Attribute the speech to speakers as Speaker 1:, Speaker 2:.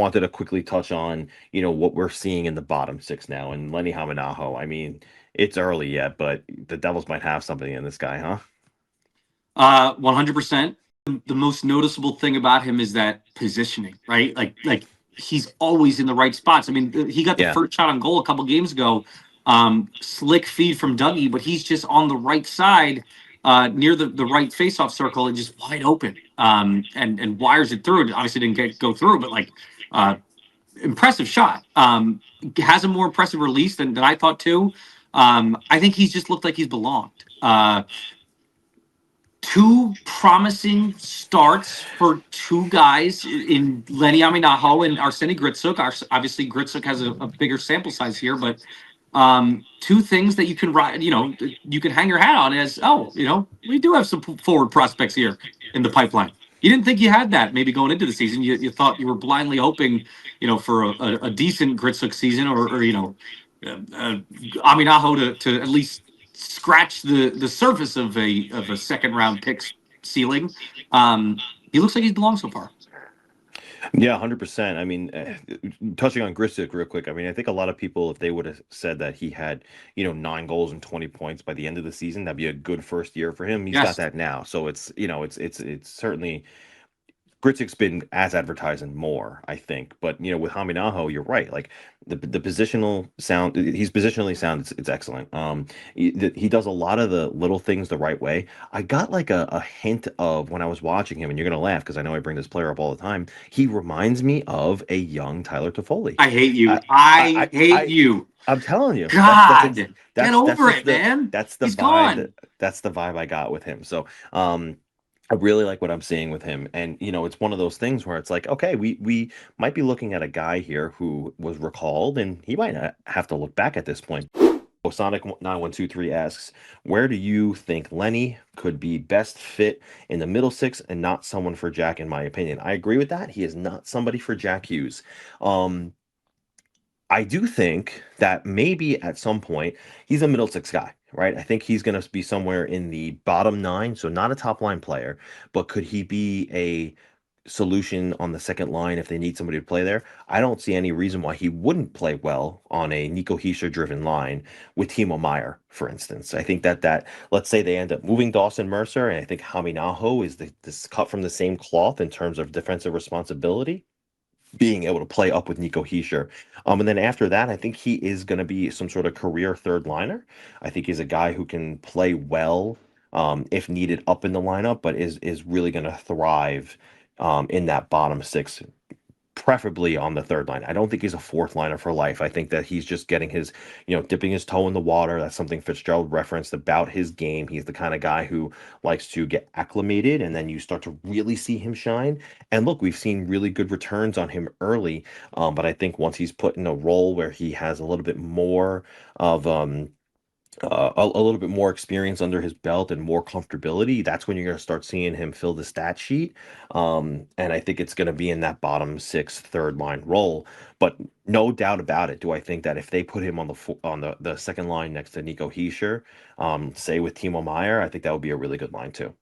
Speaker 1: wanted to quickly touch on, what we're seeing in the bottom six now. And Lenni Hämeenaho, I mean, it's early yet, but the Devils might have something in this guy, huh?
Speaker 2: 100%. The most noticeable thing about him is that positioning, right? Like he's always in the right spots. I mean, he got the
Speaker 1: Yeah.
Speaker 2: first shot on goal a couple games ago. Slick feed from Dougie, but he's just on the right side, near the right faceoff circle and just wide open. And wires it through. It obviously didn't go through, but like impressive shot. Has a more impressive release than I thought too. I think he's just looked like he's belonged. Two promising starts for two guys in Lenni Hämeenaho and Arseny Gritsuk. Obviously, Gritsuk has a bigger sample size here, but two things that you can you can hang your hat on as, we do have some forward prospects here in the pipeline. You didn't think you had that maybe going into the season. You thought you were blindly hoping, for a decent Gritsuk season or Hämeenaho to at least scratch the surface of a second round pick ceiling. He looks like he's belonged so far.
Speaker 1: Yeah, 100%. I mean, touching on Grisic real quick, I mean, I think a lot of people, if they would have said that he had, 9 goals and 20 points by the end of the season, that'd be a good first year for him. He's got
Speaker 2: Yes,
Speaker 1: that now. So it's certainly Gritzik's been as advertised and more, I think. But with Haminaho, you're right. Like the positional sound, he's positionally sound. It's excellent. He does a lot of the little things the right way. I got like a hint of when I was watching him, and you're gonna laugh because I know I bring this player up all the time. He reminds me of a young Tyler Toffoli.
Speaker 2: I hate you.
Speaker 1: I
Speaker 2: I
Speaker 1: I
Speaker 2: hate
Speaker 1: I,
Speaker 2: you.
Speaker 1: I'm telling you,
Speaker 2: God, get
Speaker 1: that's
Speaker 2: over
Speaker 1: just
Speaker 2: it, man.
Speaker 1: that's the
Speaker 2: He's
Speaker 1: vibe
Speaker 2: gone.
Speaker 1: that's the vibe I got with him. So I really like what I'm seeing with him. And, it's one of those things where it's like, okay, we might be looking at a guy here who was recalled and he might not have to look back at this point. Sonic 9123 asks, where do you think Lenny could be best fit in the middle six and not someone for Jack, in my opinion? I agree with that. He is not somebody for Jack Hughes. Um, I do think that maybe at some point he's a middle six guy, right? I think he's going to be somewhere in the bottom nine, so not a top line player, but could he be a solution on the second line if they need somebody to play there? I don't see any reason why he wouldn't play well on a Nico Hischier driven line with Timo Meyer, for instance. I think that let's say they end up moving Dawson Mercer, and I think Haminaho is this cut from the same cloth in terms of defensive responsibility, being able to play up with Nico Hischier. And then after that, I think he is going to be some sort of career third liner. I think he's a guy who can play well if needed up in the lineup, but is really going to thrive in that bottom six, preferably on the third line. I don't think he's a fourth liner for life. I think that he's just getting his, dipping his toe in the water. That's something Fitzgerald referenced about his game. He's the kind of guy who likes to get acclimated and then you start to really see him shine. And look, we've seen really good returns on him early. But I think once he's put in a role where he has a little bit more of a little bit more experience under his belt and more comfortability, that's when you're going to start seeing him fill the stat sheet. And I think it's going to be in that bottom six, third line role. But no doubt about it, do I think that if they put him on the second line next to Nico Hischier, say with Timo Meyer, I think that would be a really good line too.